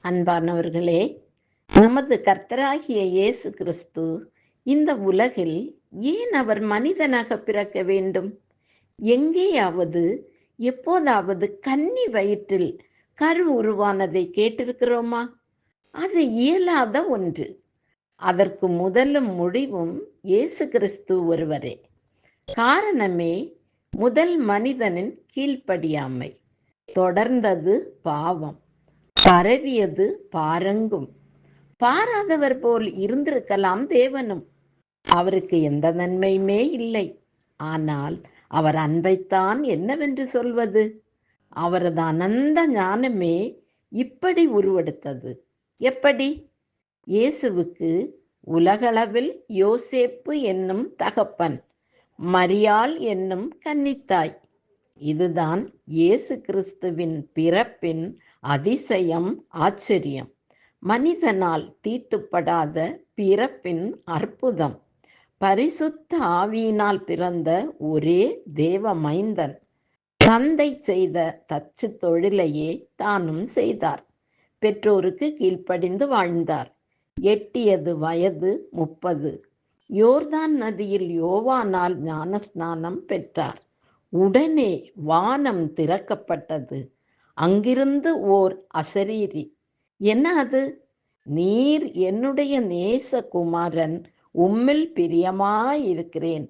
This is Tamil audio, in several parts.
அன்பானவர்களே, நமது கர்த்தராகிய இயேசு கிறிஸ்து இந்த உலகில் ஏன் அவர் மனிதனாக பிறக்க வேண்டும்? எங்கேயாவது எப்போதாவது கன்னி வயிற்றில் கரு உருவானதை கேட்டிருக்கிறோமா? அது இயலாத ஒன்று. அதற்கு முதலும் முடிவும் இயேசு கிறிஸ்து ஒருவரே. காரணமே முதல் மனிதனின் கீழ்ப்படியாமை. தொடர்ந்தது பாவம். பரவியது பாரங்கும். பாராதவர் போல் இருந்திருக்கலாம் தேவனும். அவருக்கு எந்த நன்மையுமே இல்லை. ஆனால் அவர் அன்பைத்தான் என்னவென்று சொல்வது? அவரது அனந்த ஞானமே இப்படி உருவெடுத்தது. எப்படி? இயேசுவுக்கு உலகளவில் யோசேப்பு என்னும் தகப்பன், மரியாள் என்னும் கன்னித்தாய். இதுதான் இயேசு கிறிஸ்துவின் பிறப்பின் அதிசயம், ஆச்சரியம். மனிதனால் தீட்டுப்படாத பிறப்பின் அற்புதம். பரிசுத்த ஆவியினால் பிறந்த ஒரே தேவ மைந்தன். தந்தை செய்த தச்சு தொழிலையே தானும் செய்தார். பெற்றோருக்கு கீழ்ப்படிந்து வாழ்ந்தார். எட்டியது வயது 30. யோர்தான் நதியில் யோவானால் ஞானஸ்நானம் பெற்றார். உடனே வானம் திறக்கப்பட்டது. அங்கிருந்து ஓர் அசரீரி, என்ன அது? நீர் என்னுடைய நேசகுமாரன், உம்மில் பிரியமாயிருக்கிறேன்.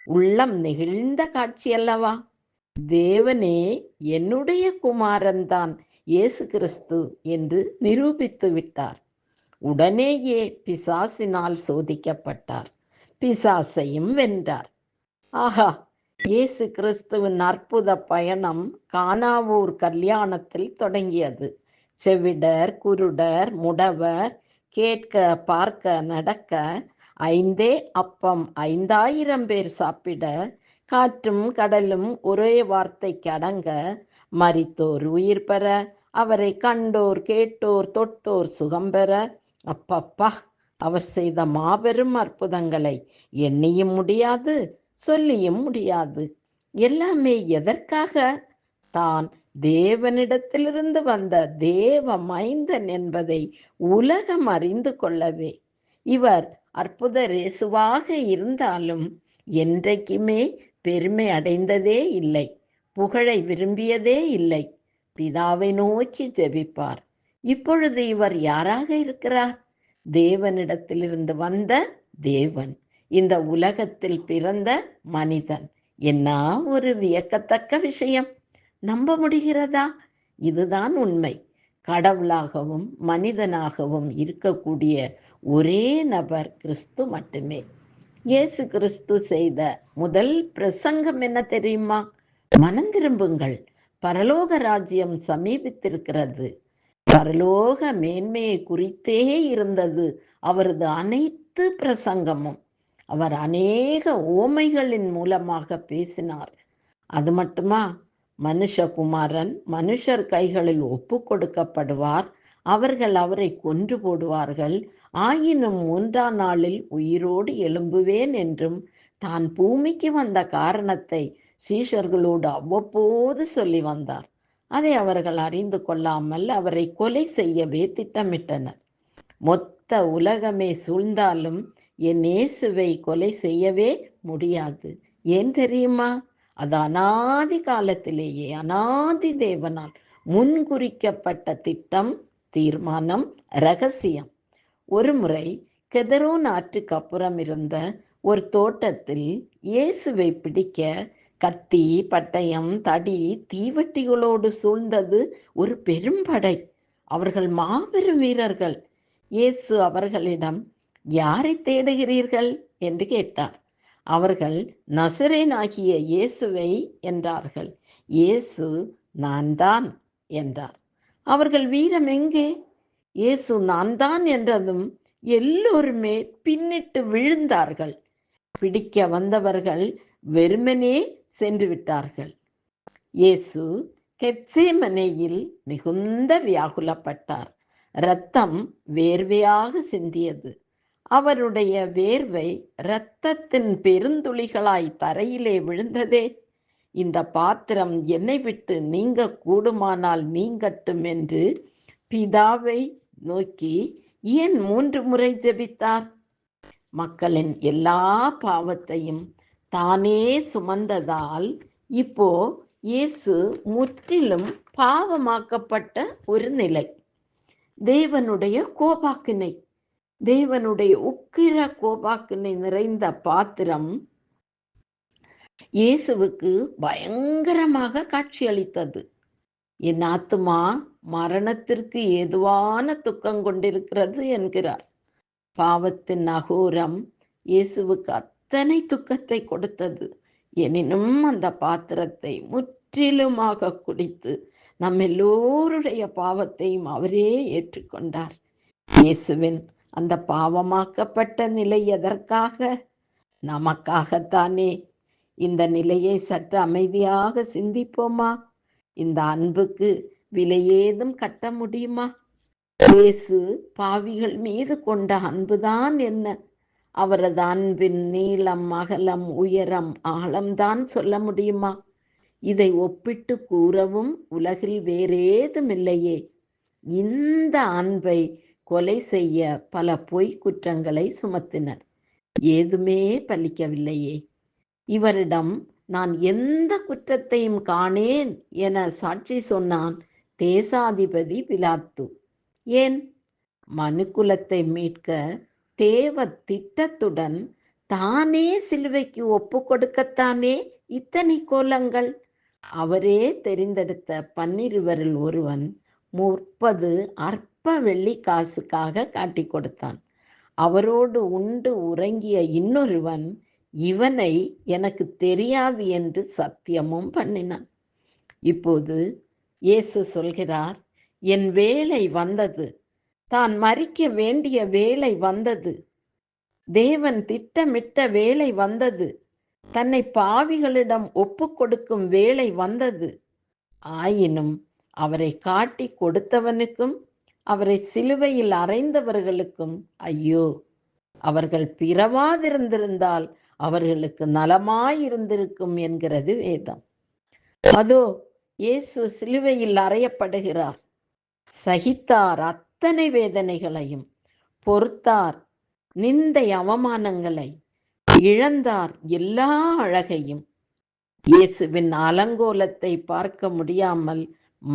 உள்ளம் நெகிழ்ந்த காட்சியல்லவா? தேவனே என்னுடைய குமாரன்தான் இயேசு கிறிஸ்து என்று நிரூபித்து விட்டார். உடனேயே பிசாசினால் சோதிக்கப்பட்டார். பிசாசையும் வென்றார். ஆஹா! இயேசு கிறிஸ்துவின் அற்புத பயணம் கானாவூர் கல்யாணத்தில் தொடங்கியது. செவிடர், குருடர், முடவர், கேட்க பார்க்க நடக்க, 5 அப்பம் 5000 பேர் சாப்பிட, காற்றும் கடலும் ஒரே வார்த்தைக்கு அடங்க, மரித்தோர் உயிர் பெற, அவரை கண்டோர் கேட்டோர் தொட்டோர் சுகம் பெற, அப்பப்பா! அவர் செய்த மாபெரும் அற்புதங்களை எண்ணியும் முடியாது, சொல்லியும் முடியாது. எல்லாமே எதற்காக? தான் தேவனிடத்திலிருந்து வந்த தேவ மைந்தன் என்பதை உலகம் அறிந்து கொள்ளவே. இவர் அற்புத இயேசுவாக இருந்தாலும் என்றைக்குமே பெருமை அடைந்ததே இல்லை, புகழை விரும்பியதே இல்லை. பிதாவை நோக்கி ஜெபிப்பார். இப்பொழுது இவர் யாராக இருக்கிறார்? தேவனிடத்திலிருந்து வந்த தேவன், இந்த உலகத்தில் பிறந்த மனிதன். என்ன ஒரு வியக்கத்தக்க விஷயம்! நம்ப முடிகிறதா? இதுதான் உண்மை. கடவுளாகவும் மனிதனாகவும் இருக்கக்கூடிய ஒரே நபர் கிறிஸ்து மட்டுமே. இயேசு கிறிஸ்து செய்த முதல் பிரசங்கம் என்ன தெரியுமா? மனம் திரும்புங்கள், பரலோக ராஜ்யம் சமீபித்திருக்கிறது. பரலோக மேன்மையை குறித்தே இருந்தது அவரது அனைத்து பிரசங்கமும். அவர் அநேக ஓமைகளின் மூலமாக பேசினார். அது மட்டுமா? மனுஷகுமாரன் மனுஷர் கைகளில் ஒப்பு கொடுக்கப்படுவார். அவர்கள் அவரை கொன்று போடுவார்கள். ஆயினும் 3ஆம் நாளில் உயிரோடு எழும்புவேன் என்றும் தான் பூமிக்கு வந்த காரணத்தை சீஷர்களோடு அவ்வப்போது சொல்லி வந்தார். அதை அவர்கள் அறிந்து கொள்ளாமல் அவரை கொலை செய்யவே திட்டமிட்டனர். மொத்த உலகமே சூழ்ந்தாலும் என் இயேசுவை கொலை செய்யவே முடியாது. ஏன் தெரியுமா? அது அனாதி காலத்திலேயே அனாதி தேவனால் முன்குறிக்கப்பட்ட திட்டம், தீர்மானம், ரகசியம். ஒரு முறை கெதரோன் ஆற்றுக்கு அப்புறம் இருந்த ஒரு தோட்டத்தில் இயேசுவை பிடிக்க கத்தி, பட்டயம், தடி, தீவட்டிகளோடு சூழ்ந்தது ஒரு பெரும்படை. அவர்கள் மாபெரும் வீரர்கள். இயேசு அவர்களிடம், யாரை தேடுகிறீர்கள் என்று கேட்டார். அவர்கள், நசரேனாகிய இயேசுவை என்றார்கள். இயேசு, நான் தான் என்றார். அவர்கள் வீரம் எங்கே? இயேசு நான் தான் என்றதும் எல்லோருமே பின்னிட்டு விழுந்தார்கள். பிடிக்க வந்தவர்கள் வெறுமனே சென்று விட்டார்கள். இயேசு கெத்சேமனேயில் மிகுந்த வியாகுலப்பட்டார். இரத்தம் வேர்வையாக சிந்தியது. அவருடைய வேர்வை இரத்தத்தின் பெருந்துளிகளாய் தரையிலே விழுந்ததே. இந்த பாத்திரம் என்னை விட்டு நீங்க கூடுமானால் நீங்கட்டும் என்று பிதாவை நோக்கி ஏன் 3 முறை ஜெபித்தார்? மக்களின் எல்லா பாவத்தையும் தானே சுமந்ததால் இப்போ இயேசு முற்றிலும் பாவமாக்கப்பட்ட ஒரு நிலை. தேவனுடைய கோபாக்கினை, தேவனுடைய உக்கிர கோபாக்கினை நிறைந்த பாத்திரம் இயேசுவுக்கு பயங்கரமாக காட்சியளித்தது. என் ஆத்துமா மரணத்திற்கு ஏதுவான துக்கம் கொண்டிருக்கிறது என்கிறார். பாவத்தின் அகோரம் இயேசுவுக்கு அத்தனை துக்கத்தை கொடுத்தது. எனினும் அந்த பாத்திரத்தை முற்றிலுமாக குடித்து நம் எல்லோருடைய பாவத்தையும் அவரே ஏற்றுக்கொண்டார். இயேசுவின் அந்த பாவமாக்கப்பட்ட நிலை எதற்காக? நமக்காகத்தானே. இந்த நிலையை சற்று அமைதியாக சிந்திப்போமா? இந்த அன்புக்கு விலை ஏதும் கட்ட முடியுமா? இயேசு பாவிகள் மீது கொண்ட அன்புதான் என்ன? அவரது அன்பின் நீளம், அகலம், உயரம், ஆழம்தான் சொல்ல முடியுமா? இதை ஒப்பிட்டு கூறவும் உலகில் வேறேதுமில்லையே. இந்த அன்பை கொலை செய்ய பல பொய் குற்றங்களை சுமத்தினர். ஏதுமே பலிக்கவில்லையே. இவரிடம் நான் எந்த குற்றத்தையும் காணேன் என சாட்சி சொன்னான் தேசாதிபதி பிலாத்து. ஏன்? மனுக்குலத்தை மீட்க தேவ திட்டத்துடன் தானே சிலுவைக்கு ஒப்பு கொடுக்கத்தானே இத்தனை கோலங்கள். அவரே தெரிந்தெடுத்த 12 ஒருவன் 30 அற்ப வெள்ளி காசுக்காக காட்டி கொடுத்தான். அவரோடு உண்டு உறங்கிய இன்னொருவன் இவனை எனக்கு தெரியாது என்று சத்தியமும் பண்ணினான். இப்போது இயேசு சொல்கிறார், என் வேளை வந்தது, தான் மரிக்க வேண்டிய வேளை வந்தது, தேவன் திட்டமிட்ட வேளை வந்தது, தன்னை பாவிகளிடம் ஒப்பு கொடுக்கும் வேளை வந்தது. ஆயினும் அவரை காட்டி கொடுத்தவனுக்கும் அவரை சிலுவையில் அறைந்தவர்களுக்கும் ஐயோ! அவர்கள் பிறவாதிருந்திருந்தால் அவர்களுக்கு நலமாயிருந்திருக்கும் என்கிறது வேதம். அதோ இயேசு சிலுவையில் அறையப்படுகிறார். சகித்தார் அத்தனை வேதனைகளையும், பொறுத்தார் நிந்தை அவமானங்களை, இழந்தார் எல்லா அழகையும். இயேசுவின் அலங்கோலத்தை பார்க்க முடியாமல்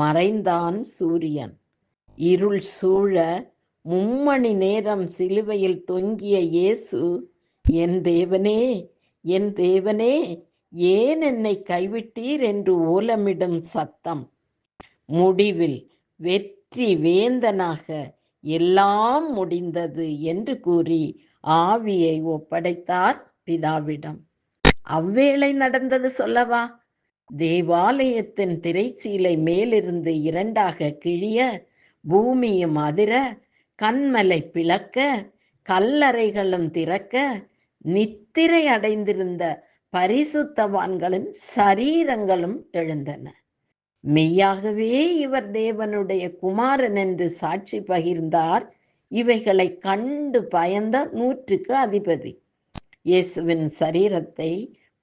மறைந்தான் சூரியன். இருள் சூழ 3 மணி நேரம் சிலுவையில் தொங்கிய இயேசு, என் தேவனே, என் தேவனே, ஏன் என்னை கைவிட்டீர் என்று ஓலமிடும் சத்தம். முடிவில் வெற்றி வேந்தனாக எல்லாம் முடிந்தது என்று கூறி ஆவியை ஒப்படைத்தார் பிதாவிடம். அவ்வேளை நடந்தது சொல்லவா? தேவாலயத்தின் திரைச்சீலை மேலிருந்து 2ஆக கிழிய, பூமியும் அதிர, கண்மலை பிளக்க, கல்லறைகளும் திறக்க, நித்திரை அடைந்திருந்த பரிசுத்தவான்களின் சரீரங்களும் எழுந்தன. மெய்யாகவே இவர் தேவனுடைய குமாரன் என்று சாட்சி பகிர்ந்தார். இவைகளை கண்டு பயந்த 100க்கு அதிபதி. இயேசுவின் சரீரத்தை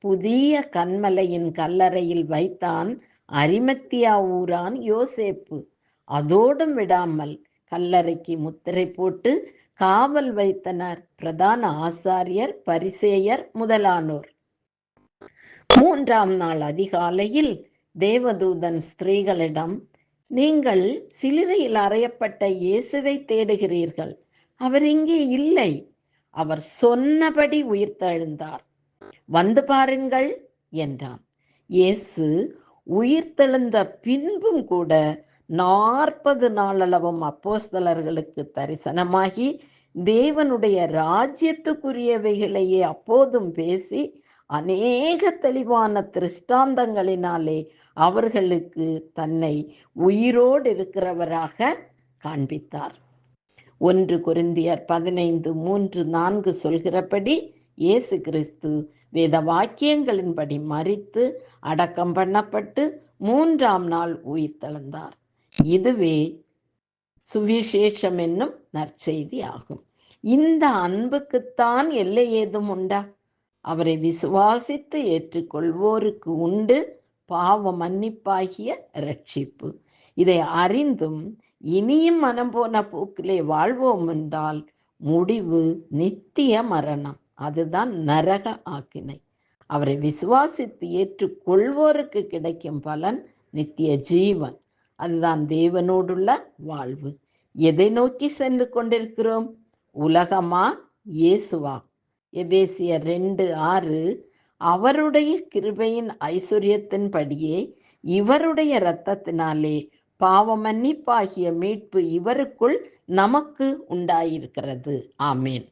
புதிய கண்மலையின் கல்லறையில் வைத்தான் அரிமத்தியா ஊரான் யோசேப்பு. அதோடும் விடாமல் கல்லறைக்கு முத்திரை போட்டு காவல் வைத்தனர் பிரதான ஆசாரியர், பரிசேயர் முதலானோர். 3ஆம் நாள் அதிகாலையில் தேவதூதன் ஸ்திரீகளிடம், நீங்கள் சிலுவையில் அறையப்பட்ட இயேசுவை தேடுகிறீர்கள், அவர் இங்கே இல்லை, அவர் சொன்னபடி உயிர்த்தெழுந்தார், வந்து பாருங்கள் என்றான். இயேசு உயிர்த்தெழுந்த பின்பும் கூட 40 நாளளவும் அப்போஸ்தலர்களுக்கு தரிசனமாகி தேவனுடைய ராஜ்யத்துக்குரியவைகளையே அப்போதும் பேசி அநேக தெளிவான திருஷ்டாந்தங்களினாலே அவர்களுக்கு தன்னை உயிரோடு இருக்கிறவராக காண்பித்தார். 1 கொரிந்தியர் 15:3-4 சொல்கிறபடி இயேசு கிறிஸ்து வேத வாக்கியங்களின்படி மரித்து அடக்கம் பண்ணப்பட்டு 3ஆம் நாள் உயிர்த்தெழுந்தார். இதுவே சுவிசேஷம் என்னும் நற்செய்தி ஆகும். இந்த அன்புக்குத்தான் எல்லை ஏதும் உண்டா? அவரை விசுவாசித்து ஏற்றுக்கொள்வோருக்கு உண்டு பாவ மன்னிப்பாகிய இரட்சிப்பு. இதை அறிந்தும் இனியும் மனம் போன போக்கிலே வாழ்வோம் என்றால் முடிவு நித்திய மரணம். அதுதான் நரக ஆக்கினை. அவரை விசுவாசித்து ஏற்றுக்கொள்வோருக்கு கிடைக்கும் பலன் நித்திய ஜீவன். அதுதான் தேவனோடுள்ள வாழ்வு. எதை நோக்கி சென்று கொண்டிருக்கிறோம்? உலகமா, இயேசுவா? எபேசியர் 2:6 அவருடைய கிருபையின் ஐஸ்வர்யத்தின்படியே இவருடைய இரத்தத்தினாலே பாவ மன்னிப்பாகிய மீட்பு இவருக்குள் நமக்கு உண்டாயிருக்கிறது. ஆமேன்.